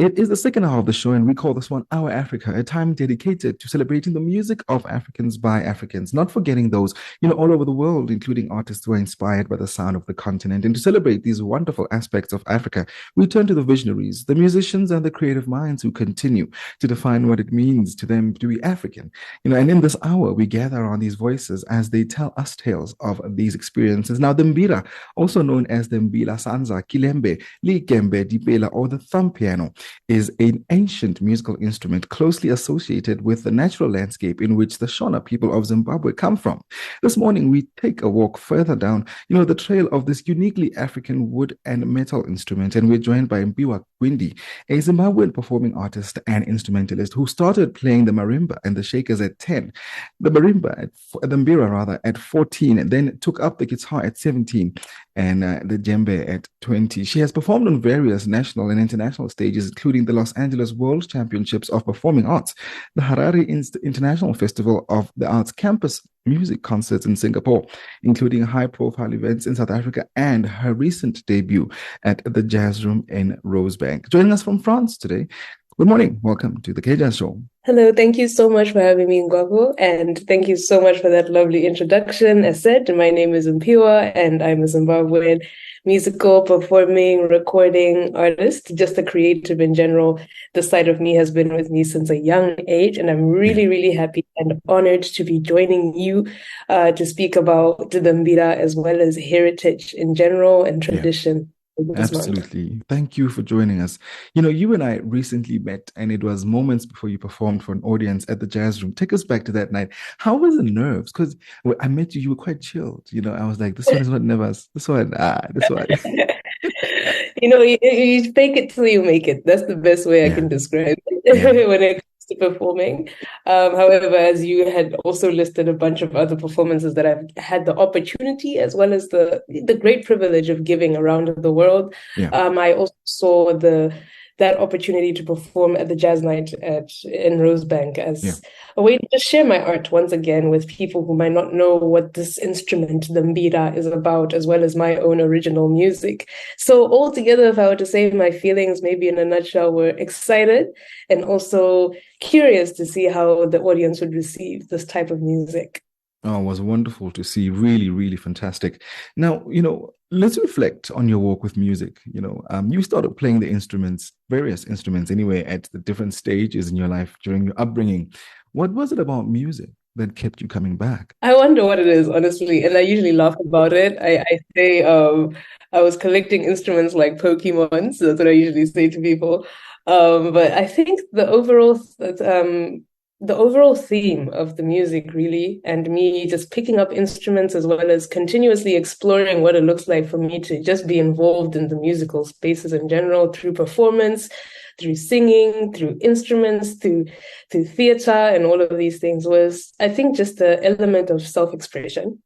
It is the second hour of the show, and we call this one Our Africa, a time dedicated to celebrating the music of Africans by Africans, not forgetting those, all over the world, including artists who are inspired by the sound of the continent. And to celebrate these wonderful aspects of Africa, we turn to the visionaries, the musicians, and the creative minds who continue to define what it means to them to be African. And in this hour, we gather on these voices as they tell us tales of these experiences. Now, the Mbira, also known as the mbila, sansa, kilembe, likembe, dipela, or the thumb piano, is an ancient musical instrument closely associated with the natural landscape in which the Shona people of Zimbabwe come from. This morning, we take a walk further down, the trail of this uniquely African wood and metal instrument, and we're joined by Mpiwa Gwindi, a Zimbabwean performing artist and instrumentalist who started playing the marimba and the shakers at 10, the mbira rather, at 14, and then took up the guitar at 17, and the djembe at 20. She has performed on various national and international stages, including the Los Angeles World Championships of Performing Arts, the Harare International Festival of the Arts Campus Music Concerts in Singapore, including high-profile events in South Africa, and her recent debut at the Jazz Room in Rosebank. Joining us from France today. Good morning. Welcome to the K-Jazz Show. Hello. Thank you so much for having me, Ngwako, and thank you so much for that lovely introduction. As said, my name is Mpiwa, and I'm a Zimbabwean musical, performing, recording artist, just a creative in general. The side of me has been with me since a young age, and I'm really, really happy and honored to be joining you to speak about the Mbira as well as heritage in general and tradition. Yeah. Absolutely. Thank you for joining us. You and I recently met, and it was moments before you performed for an audience at the Jazz Room. Take us back to that night. How was the nerves? Because when I met you, you were quite chilled. I was like, this one is not nervous. This one. You fake it till you make it. That's the best way I can describe it when it comes to performing. However, as you had also listed a bunch of other performances that I've had the opportunity as well as the great privilege of giving around the world. I also saw that opportunity to perform at the Jazz Night in Rosebank as a way to just share my art once again with people who might not know what this instrument, the mbira, is about, as well as my own original music. So altogether, if I were to say my feelings, maybe in a nutshell, we're excited and also curious to see how the audience would receive this type of music. Oh, it was wonderful to see. Really, really fantastic. Now, let's reflect on your walk with music. You started playing the instruments, various instruments anyway, at the different stages in your life during your upbringing. What was it about music that kept you coming back? I wonder what it is, honestly, and I usually laugh about it. I say I was collecting instruments like Pokemon, so that's what I usually say to people. But I think the overall theme of the music, really, and me just picking up instruments as well as continuously exploring what it looks like for me to just be involved in the musical spaces in general, through performance, through singing, through instruments, through theater, and all of these things was, I think, just the element of self-expression.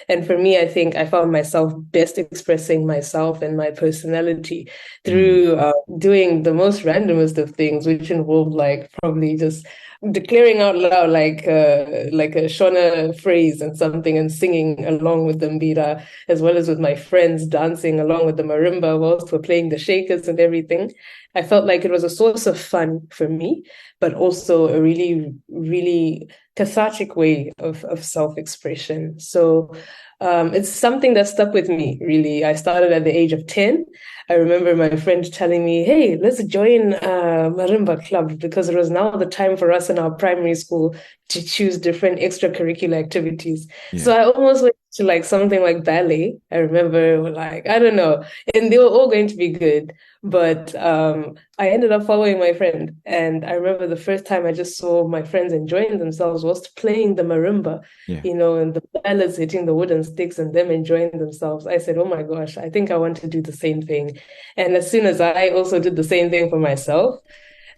And for me, I think I found myself best expressing myself and my personality through doing the most randomest of things, which involved probably just declaring out loud like a Shona phrase and something, and singing along with the mbira, as well as with my friends dancing along with the marimba whilst we're playing the shakers and everything. I felt like it was a source of fun for me, but also a really, really cathartic way of self-expression. So it's something that stuck with me, really. I started at the age of 10. I remember my friend telling me, hey, let's join marimba club, because it was now the time for us in our primary school to choose different extracurricular activities. So I almost went to something like ballet. I remember I don't know, and they were all going to be good. But I ended up following my friend. And I remember the first time I just saw my friends enjoying themselves was playing the marimba, and the ballads hitting the wooden sticks and them enjoying themselves. I said, oh my gosh, I think I want to do the same thing. And as soon as I also did the same thing for myself,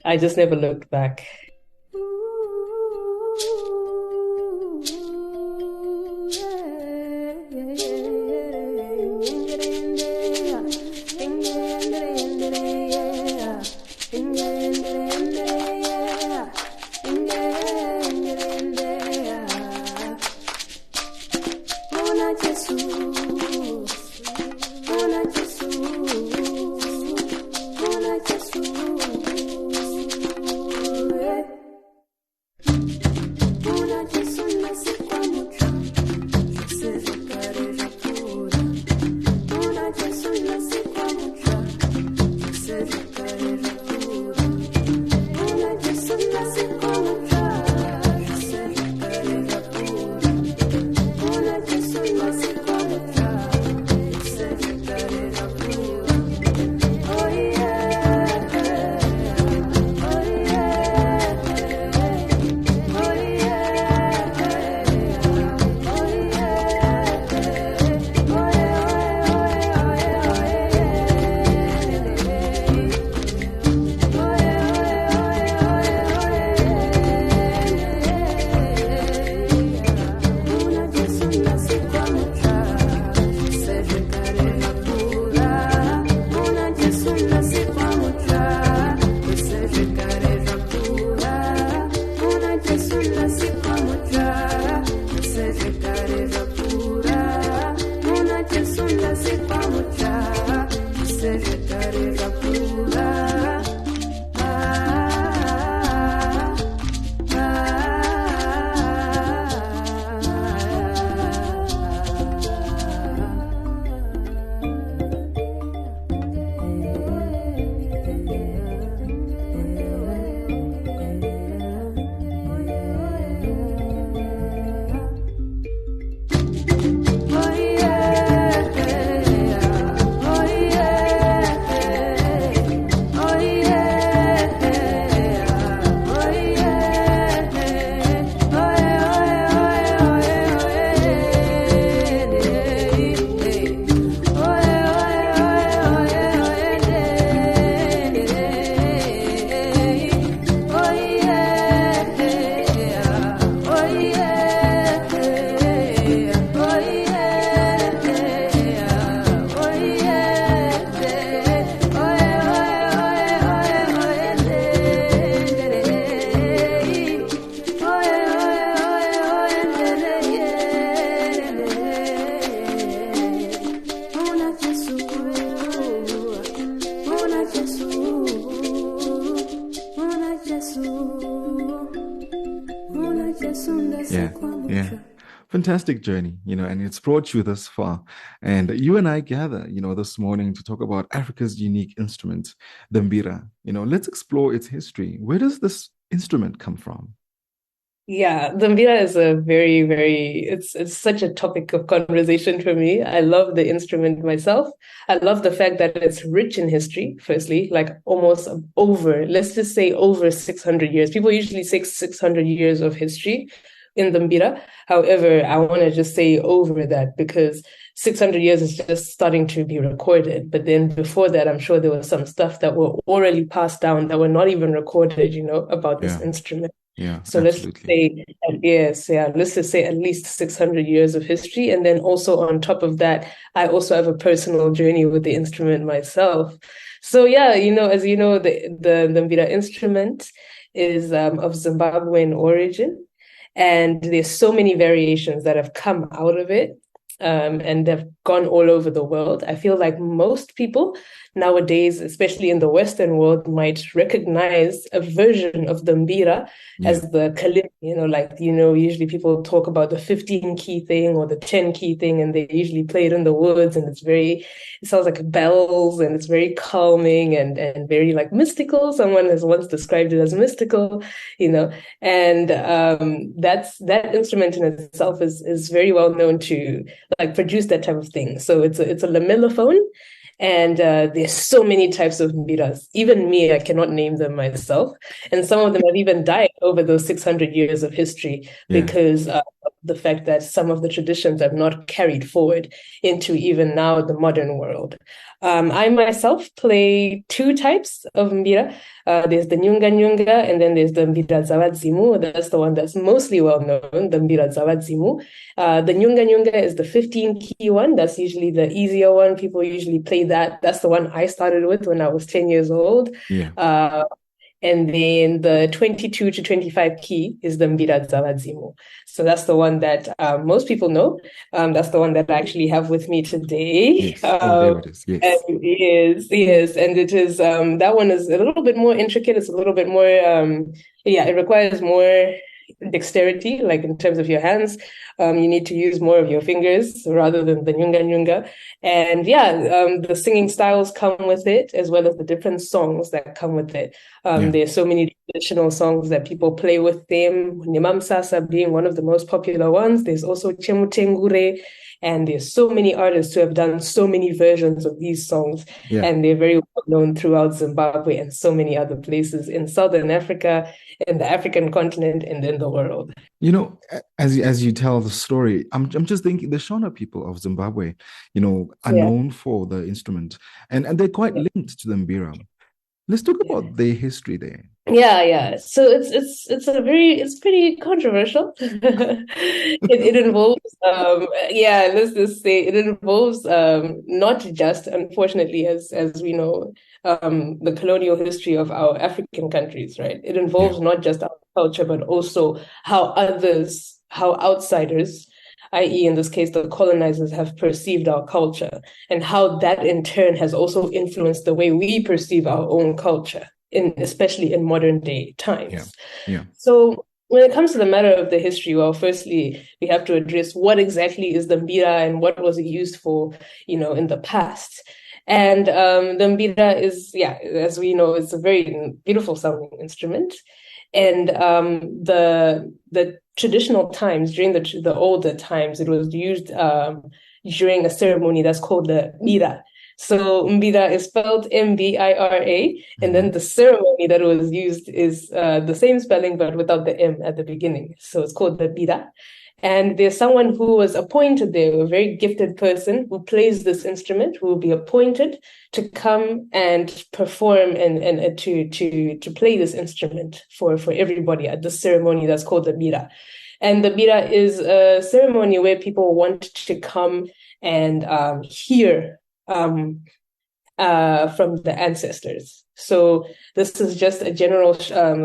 I just never looked back. Yeah, yeah. Fantastic journey, and it's brought you this far. And you and I gather, this morning to talk about Africa's unique instrument, the Mbira. Let's explore its history. Where does this instrument come from? Yeah, the Mbira is a very, very, it's such a topic of conversation for me. I love the instrument myself. I love the fact that it's rich in history, firstly, like almost over, let's just say over 600 years. People usually say 600 years of history in the Mbira. However, I want to just say over that because 600 years is just starting to be recorded. But then before that, I'm sure there was some stuff that were orally passed down that were not even recorded, about this Yeah, instrument. yeah, So let's absolutely. say, yes, yeah, let's just say at least 600 years of history. And then also on top of that, I also have a personal journey with the instrument myself. So yeah, as you know, the Mbira instrument is of Zimbabwean origin. And there's so many variations that have come out of it. And they've gone all over the world. I feel like most people nowadays, especially in the Western world, might recognize a version of the Mbira as Yeah, the kilembe, usually people talk about the 15 key thing or the 10 key thing, and they usually play it in the woods, and it sounds like bells, and it's very calming and very like mystical. Someone has once described it as mystical, and that instrument in itself is very well known to like produce that type of thing. So it's a lamellophone, and there's so many types of mbiras. Even me, I cannot name them myself. And some of them have even died over those 600 years of history yeah. because of the fact that some of the traditions have not carried forward into even now the modern world. I myself play two types of mbira. There's the nyunga nyunga, and then there's the mbira zawadzimu. That's the one that's mostly well known, the mbira zawadzimu. The nyunga nyunga is the 15 key one. That's usually the easier one. People usually play that. That's the one I started with when I was 10 years old. Yeah. Uh, and then the 22 to 25 key is the Mbira Zawadzimo. So that's the one that most people know. That's the one that I actually have with me today. Yes. Oh, there it is. And Yes. yes. And it is, that one is a little bit more intricate. It's a little bit more, it requires more dexterity, like in terms of your hands. You need to use more of your fingers rather than the nyunga nyunga. And the singing styles come with it, as well as the different songs that come with it. Yeah. There's so many traditional songs that people play with them, Nimam Sasa being one of the most popular ones. There's also Chemutengure, and there's so many artists who have done so many versions of these songs, Yeah. and they're very well known throughout Zimbabwe and so many other places in Southern Africa, in the African continent, and in the world. As you tell the story, I'm just thinking the Shona people of Zimbabwe, are Yeah. known for the instrument, and they're quite linked to the Mbira. Let's talk Yeah. about their history there. Yeah. So it's pretty controversial. It involves let's just say it involves not just, unfortunately, as we know, the colonial history of our African countries, right? It Yeah. involves not just our culture, but also how outsiders, i.e., in this case, the colonizers, have perceived our culture, and how that in turn has also influenced the way we perceive our own culture, especially in modern day Yeah. times. Yeah. So when it comes to the matter of the history, well, firstly, we have to address what exactly is the mbira and what was it used for, in the past. And the mbira is, as we know, it's a very beautiful sounding instrument. And the traditional times, during the older times, it was used during a ceremony that's called the mbira. So Mbira is spelled Mbira, and then Mhm. the ceremony that was used is the same spelling but without the M at the beginning. So it's called the Mbira. And there's someone who was appointed there, a very gifted person who plays this instrument, who will be appointed to come and perform and to play this instrument for everybody at the ceremony that's called the Mbira. And the Mbira is a ceremony where people want to come and hear from the ancestors. So this is just a general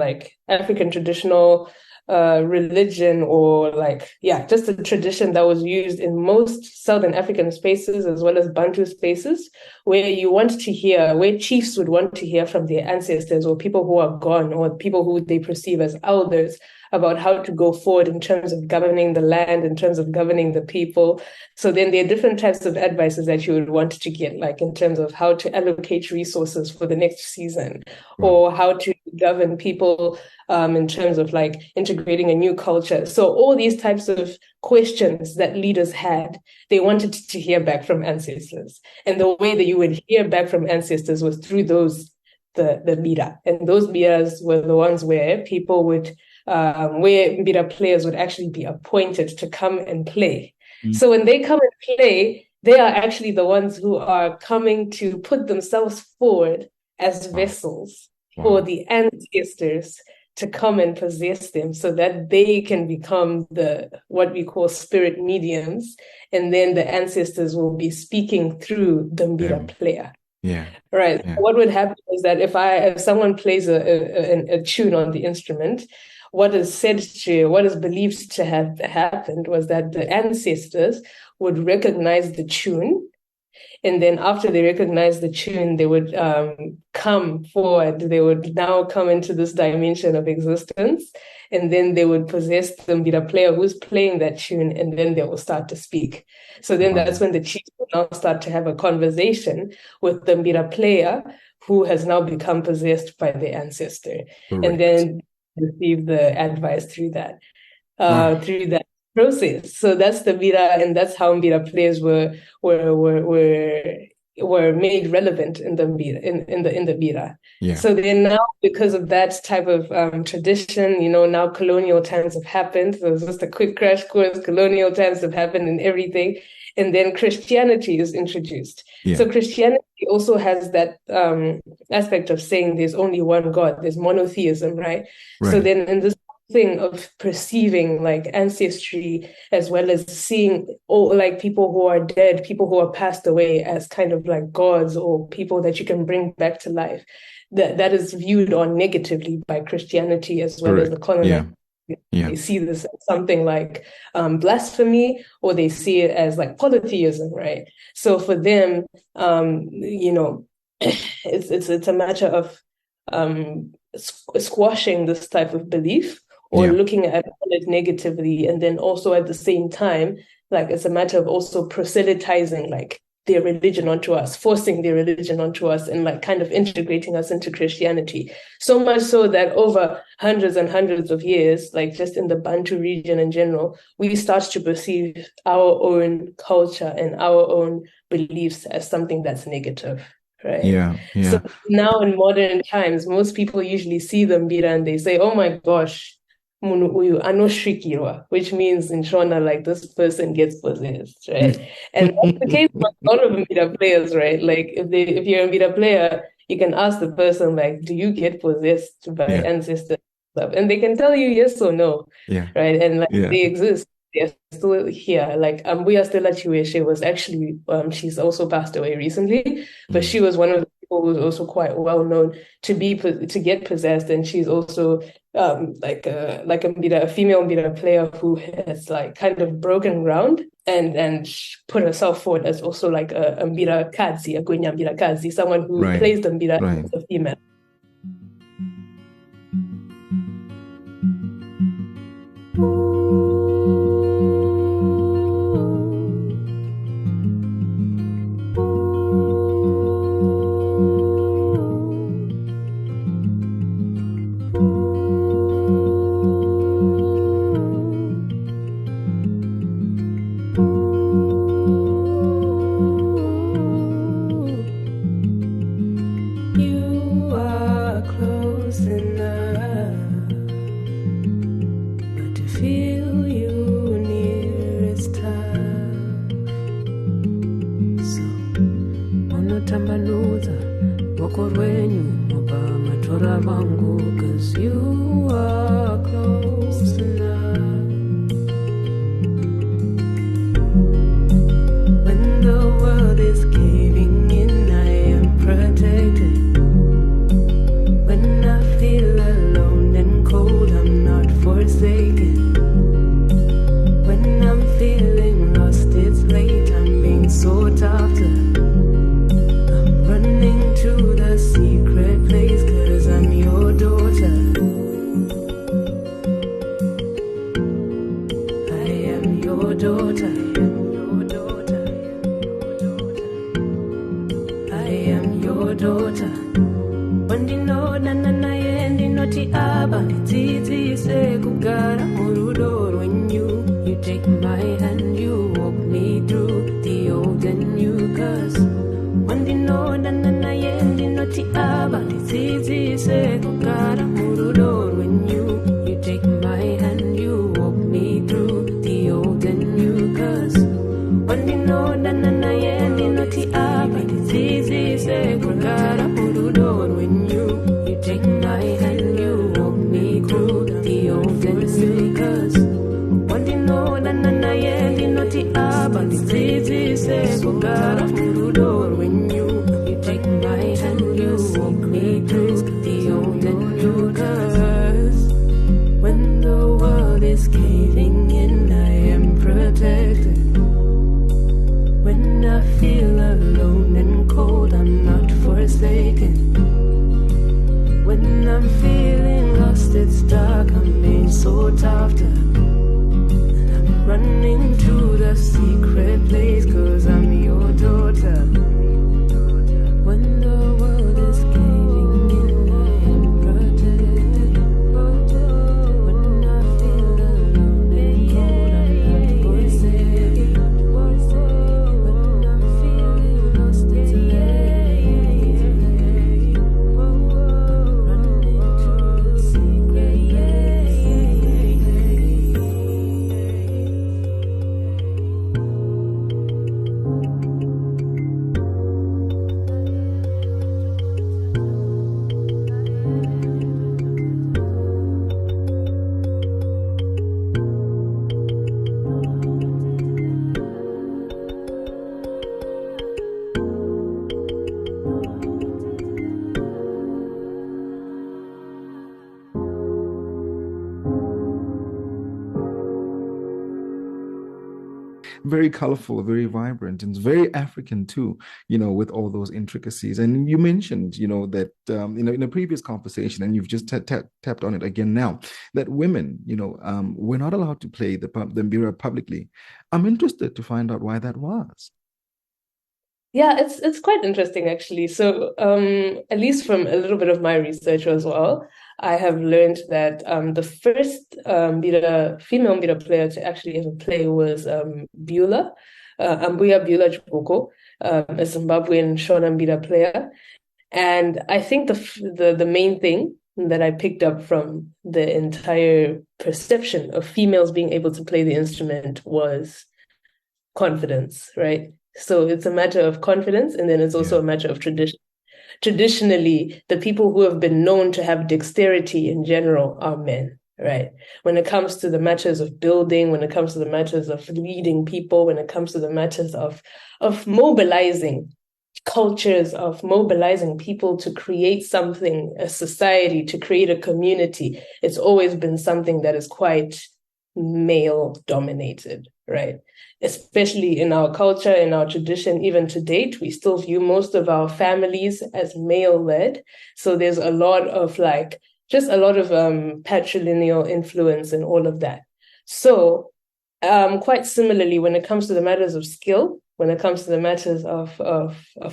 like African traditional religion or like, yeah, just a tradition that was used in most Southern African spaces as well as Bantu spaces, where where chiefs would want to hear from their ancestors or people who are gone or people who they perceive as elders about how to go forward in terms of governing the land, in terms of governing the people. So then there are different types of advices that you would want to get, like in terms of how to allocate resources for the next season, or how to govern people in terms of like integrating a new culture. So all these types of questions that leaders had, they wanted to hear back from ancestors. And the way that you would hear back from ancestors was through the mbira. And those mbiras were the ones where people would where mbira players would actually be appointed to come and play. So when they come and play, they are actually the ones who are coming to put themselves forward as vessels for the ancestors to come and possess them so that they can become what we call spirit mediums. And then the ancestors will be speaking through the mbira player. Yeah. Right. Yeah. What would happen is that if someone plays a tune on the instrument, what is believed to have happened was that the ancestors would recognize the tune. And then after they recognize the tune, they would come forward. They would now come into this dimension of existence. And then they would possess the mbira player who's playing that tune, and then they will start to speak. So then that's when the chief will now start to have a conversation with the mbira player who has now become possessed by the ancestor. Correct. And then receive the advice through that process. So that's the mbira, and that's how mbira players were made relevant in the mbira, in the mbira. Yeah. So then now, because of that type of tradition, now colonial times have happened. So it's just a quick crash course. Colonial times have happened and everything. And then Christianity is introduced. Yeah. So Christianity also has that aspect of saying there's only one God, there's monotheism, right? So then in this thing of perceiving like ancestry as well as seeing like people who are dead, people who are passed away as kind of like gods or people that you can bring back to life, that is viewed on negatively by Christianity as well as the colonizer. Yeah. They see this as something like blasphemy, or they see it as like polytheism, right? So for them, it's a matter of squashing this type of belief or looking at it negatively, and then also at the same time, like it's a matter of also proselytizing like their religion onto us, forcing their religion onto us, and like kind of integrating us into Christianity. So much so that over hundreds and hundreds of years, like just in the Bantu region in general, we start to perceive our own culture and our own beliefs as something that's negative. Right. Yeah. So now in modern times, most people usually see the mbira and they say, "Oh my gosh, munu uyu anoshikirwa," which means in Shona, like this person gets possessed, right? And that's the case with a lot of mbira players, right? Like if you're a mbira player, you can ask the person, like, "Do you get possessed by ancestors?" And they can tell you yes or no, right? And like they exist. They're still here. Like Mbuya Stella Chiweshe was actually she's also passed away recently, but she was one of the people who was also quite well known to get possessed, and she's also like a female mbira player who has like kind of broken ground and put herself forward as also like a mbira kazi, a gwenya mbira kazi, someone who plays the mbira as a female. Feel noti abandidzidzise kugara murudo rwenyu. You take my hand, you walk me through the old and new. Cause wandinoda nanaye ndinoti abandidzidzise kugara murudo rwenyu. You take my hand, you walk me through the old and new. Cause wandinoda nanaye ndinoti abandidzidzise kugara murudo rwenyu. You take my hand, you walk me through the old and new. Cause wandinoda nanaye ndinoti abandidzidzise kugara murudo rwenyu. You take my hand, you walk me through the old and new. Cause when the world is caving in, I am protected. When I feel alone and cold, I'm not forsaken. When I'm feeling lost, it's dark, I'm being sought after. And I'm running to the secret place, cause I'm your daughter. When the world is caving in, I am protected. When I feel alone and cold, I'm not forsaken. When I'm feeling lost, it's very colorful, very vibrant, and very African too, with all those intricacies. And you mentioned, that, in a previous conversation, and you've just tapped on it again now, that women, were not allowed to play the Mbira publicly. I'm interested to find out why that was. Yeah, it's quite interesting actually. So, at least from a little bit of my research as well, I have learned that the first female mbila player to actually ever play was Beulah, Beulah Jiboko, a Zimbabwean Shona mbila player. And I think the main thing that I picked up from the entire perception of females being able to play the instrument was confidence, right? So it's a matter of confidence, and then it's also a matter of tradition. Traditionally, the people who have been known to have dexterity in general are men, right? When it comes to the matters of building, when it comes to the matters of leading people, when it comes to the matters of mobilizing cultures, of mobilizing people to create something, a society, to create a community, it's always been something that is quite male dominated, right? Especially in our culture, in our tradition, even to date, we still view most of our families as male-led. So there's a lot of patrilineal influence and all of that. So quite similarly, when it comes to the matters of skill, when it comes to the matters of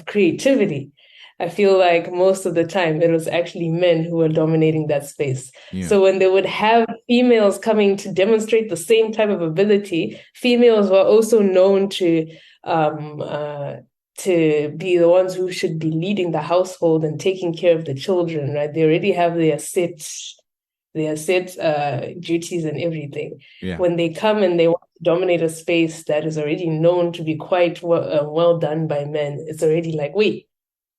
creativity, I feel like most of the time it was actually men who were dominating that space. Yeah. So when they would have females coming to demonstrate the same type of ability, females were also known to be the ones who should be leading the household and taking care of the children, right? They already have their set duties and everything. Yeah. When they come and they want to dominate a space that is already known to be quite well done by men, it's already like, wait,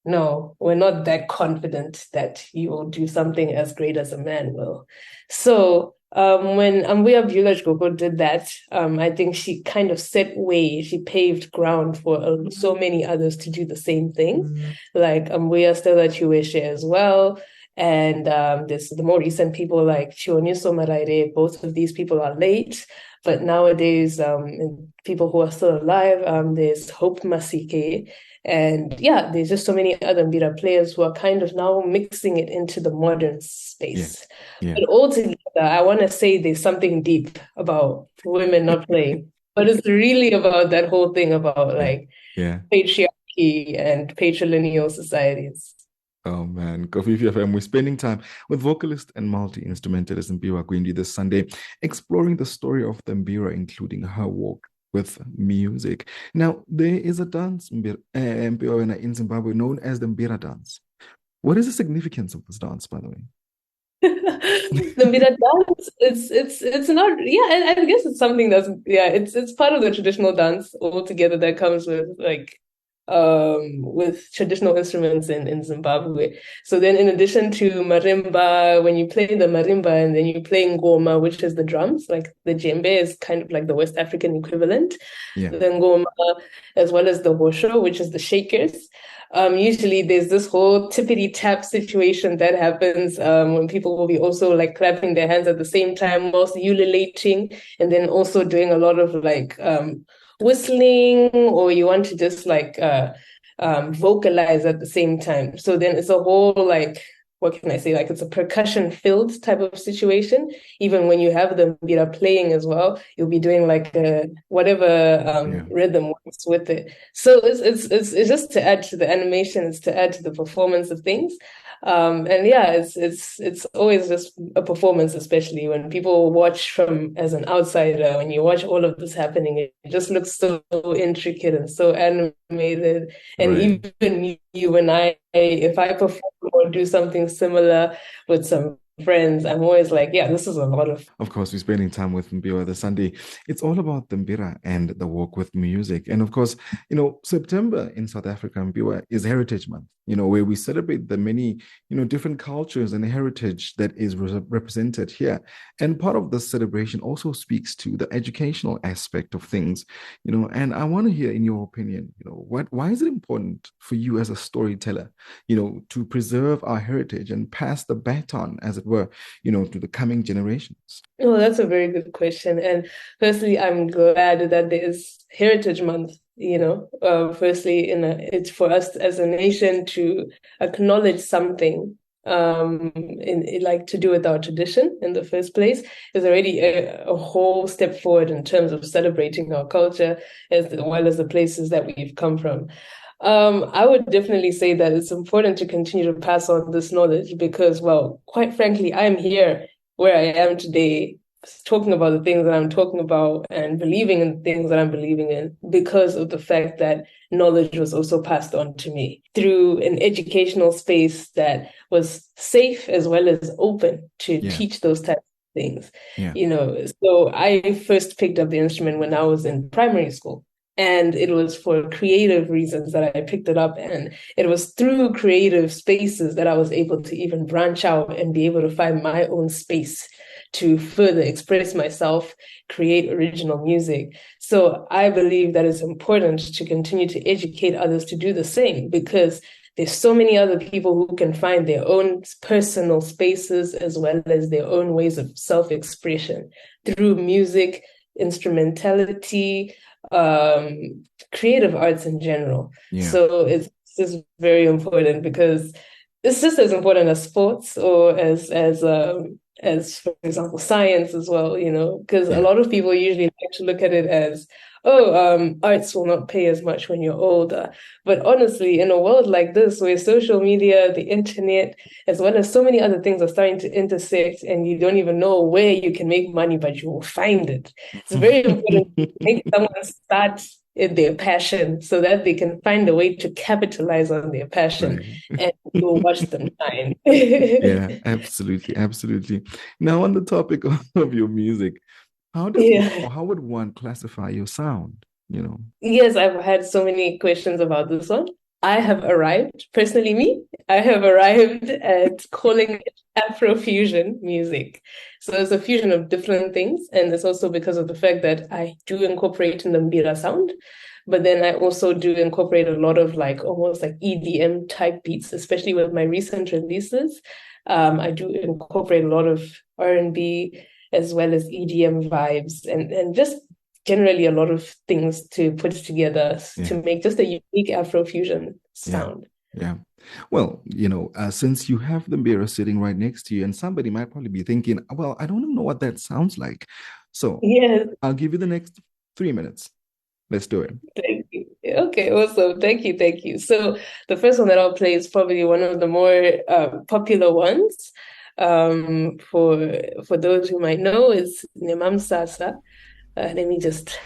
no, we're not that confident that you will do something as great as a man will. So when Mpiwa Gwindi did that, I think she kind of she paved ground for so many others to do the same thing. Mm-hmm. Like Mpiwa Stella Chiweshe as well. And there's the more recent people like Chioniso Maraire. Both of these people are late, but nowadays, people who are still alive, there's Hope Masike. And yeah, there's just so many other Mbira players who are kind of now mixing it into the modern space. Yeah. But altogether, I want to say there's something deep about women not playing, but it's really about that whole thing about patriarchy and patrilineal societies. Oh man, Kofifi FM. We're spending time with vocalist and multi-instrumentalist Mpiwa Gwindi this Sunday, exploring the story of the Mbira, including her walk with music. Now, there is a dance Mpiwa, in Zimbabwe known as the Mbira dance. What is the significance of this dance, by the way? The Mbira dance, it's not, yeah, I guess it's something that's, yeah, it's part of the traditional dance altogether that comes with like with traditional instruments in Zimbabwe. So then in addition to marimba, when you play the marimba and then you play ngoma, which is the drums, like the djembe is kind of like the West African equivalent. Yeah. The ngoma, as well as the hosho, which is the shakers. Usually there's this whole tippity tap situation that happens when people will be also like clapping their hands at the same time whilst ululating, and then also doing a lot of like whistling, or you want to just like vocalize at the same time. So then it's a whole like, what can I say? Like it's a percussion filled type of situation. Even when you have the mbira playing as well, you'll be doing like whatever rhythm works with it. So it's just to add to the animation, it's to add to the performance of things. And yeah, it's always just a performance, especially when people watch from as an outsider. When you watch all of this happening, it just looks so intricate and so animated. And Right. even you and I, if I perform or do something similar with some friends, I'm always like, yeah, this is a lot of. Of course, we're spending time with Mbira this Sunday. It's all about the Mbira and the walk with music. And of course, September in South Africa, Mbira, is Heritage Month, where we celebrate the many, different cultures and heritage that is represented here. And part of the celebration also speaks to the educational aspect of things, and I want to hear, in your opinion, why is it important for you as a storyteller, to preserve our heritage and pass the baton, as it were, to the coming generations? Oh, that's a very good question. And firstly, I'm glad that there is Heritage Month. Firstly, it's for us as a nation to acknowledge something, like to do with our tradition in the first place is already a whole step forward in terms of celebrating our culture as well as the places that we've come from. I would definitely say that it's important to continue to pass on this knowledge because, well, quite frankly, I'm here where I am today, talking about the things that I'm talking about and believing in the things that I'm believing in because of the fact that knowledge was also passed on to me through an educational space that was safe as well as open to teach those types of things. Yeah. So I first picked up the instrument when I was in primary school. And it was for creative reasons that I picked it up. And it was through creative spaces that I was able to even branch out and be able to find my own space to further express myself, create original music. So I believe that it's important to continue to educate others to do the same because there's so many other people who can find their own personal spaces as well as their own ways of self-expression through music, instrumentality, creative arts in general. Yeah. So it's very important because it's just as important as sports or as for example science as well, because a lot of people usually like to look at it as arts will not pay as much when you're older. But honestly, in a world like this where social media, the internet, as well as so many other things are starting to intersect and you don't even know where you can make money, but you will find it. It's very important to make someone start in their passion so that they can find a way to capitalize on their passion and you'll watch them shine. Yeah, absolutely, absolutely. Now, on the topic of your music, how would one classify your sound? Yes, I've had so many questions about this one. I have arrived, personally I have arrived at calling it Afrofusion music. So it's a fusion of different things. And it's also because of the fact that I do incorporate in the Mbira sound, but then I also do incorporate a lot of like almost like EDM type beats, especially with my recent releases. I do incorporate a lot of R&B as well as EDM vibes and just generally a lot of things to put together to make just a unique Afrofusion sound. Yeah. Well, since you have the Mbira sitting right next to you, and somebody might probably be thinking, well, I don't know what that sounds like. So I'll give you the next 3 minutes. Let's do it. Thank you. Okay, awesome. Thank you, thank you. So the first one that I'll play is probably one of the more popular ones. For those who might know, is Nemam Sasa. Let me just.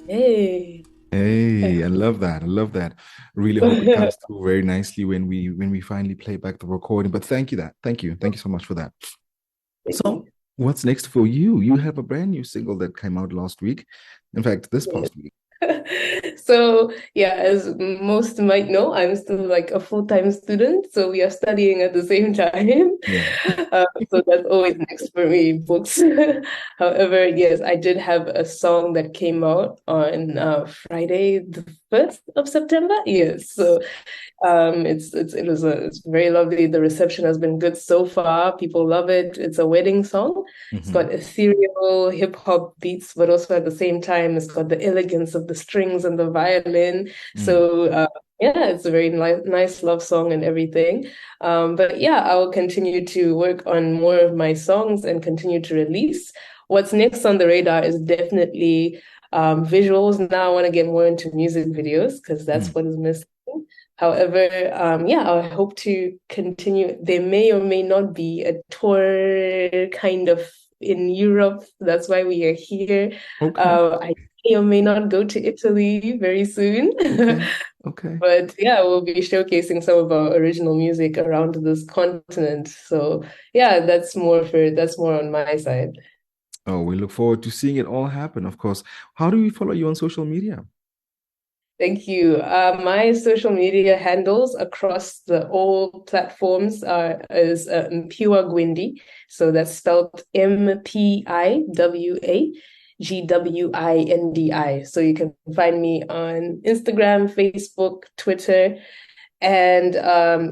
Hey. Hey, I love that. I love that. Really hope it comes through very nicely when we finally play back the recording. But thank you that. Thank you. Thank you so much for that. Thank So, you. what's next for you? You have a brand new single that came out last week. In fact, this past week. So yeah, as most might know, I'm still like a full-time student, so we are studying at the same time. Yeah. So that's always next for me, books. However, yes, I did have a song that came out on Friday, the 1st of September. Yes, so it's very lovely. The reception has been good so far. People love it. It's a wedding song. It's Hmm. got ethereal hip hop beats, but also at the same time, it's got the elegance of the strings and the violin. Mm. So yeah, it's a very nice love song and everything. But yeah, I will continue to work on more of my songs and continue to release. What's next on the radar is definitely visuals. Now I want to get more into music videos because that's Mm. what is missing. However, yeah, I hope to continue. There may or may not be a tour kind of in Europe. That's why we are here. Okay. I may or may not go to Italy very soon. Okay. Okay. But yeah, we'll be showcasing some of our original music around this continent. So yeah, that's more on my side. Oh, we look forward to seeing it all happen, of course. How do we follow you on social media? Thank you. My social media handles across all platforms are is Mpiwa Gwindi. So that's spelled Mpiwa Gwindi. So you can find me on Instagram, Facebook, Twitter. And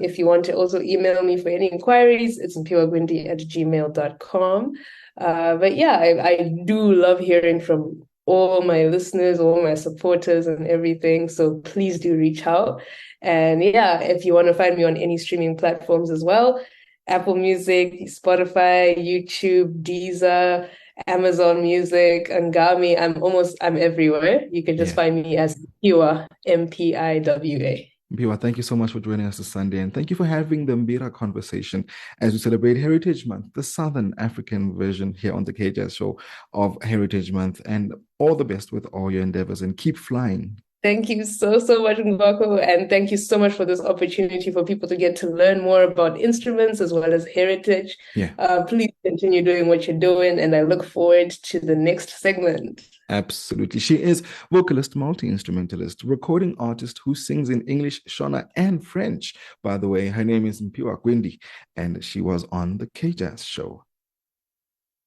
if you want to also email me for any inquiries, it's mpiwagwindi@gmail.com. But yeah, I do love hearing from all my listeners, all my supporters, and everything. So please do reach out. And yeah, if you want to find me on any streaming platforms as well, Apple Music, Spotify, YouTube, Deezer, Amazon Music, Angami, I'm everywhere. You can just Yeah. find me as Mpiwa, Mpiwa. Mpiwa, thank you so much for joining us this Sunday, and thank you for having the Mbira conversation as we celebrate Heritage Month, the Southern African version here on the KJS show of Heritage Month. And all the best with all your endeavors and keep flying. Thank you so, so much, Mbako. And thank you so much for this opportunity for people to get to learn more about instruments as well as heritage. Yeah, Please continue doing what you're doing, and I look forward to the next segment. absolutely. She is vocalist, multi-instrumentalist, recording artist who sings in English, Shona, and French. By the way, her name is Mpiwa Gwindi, and she was on the KJazz show.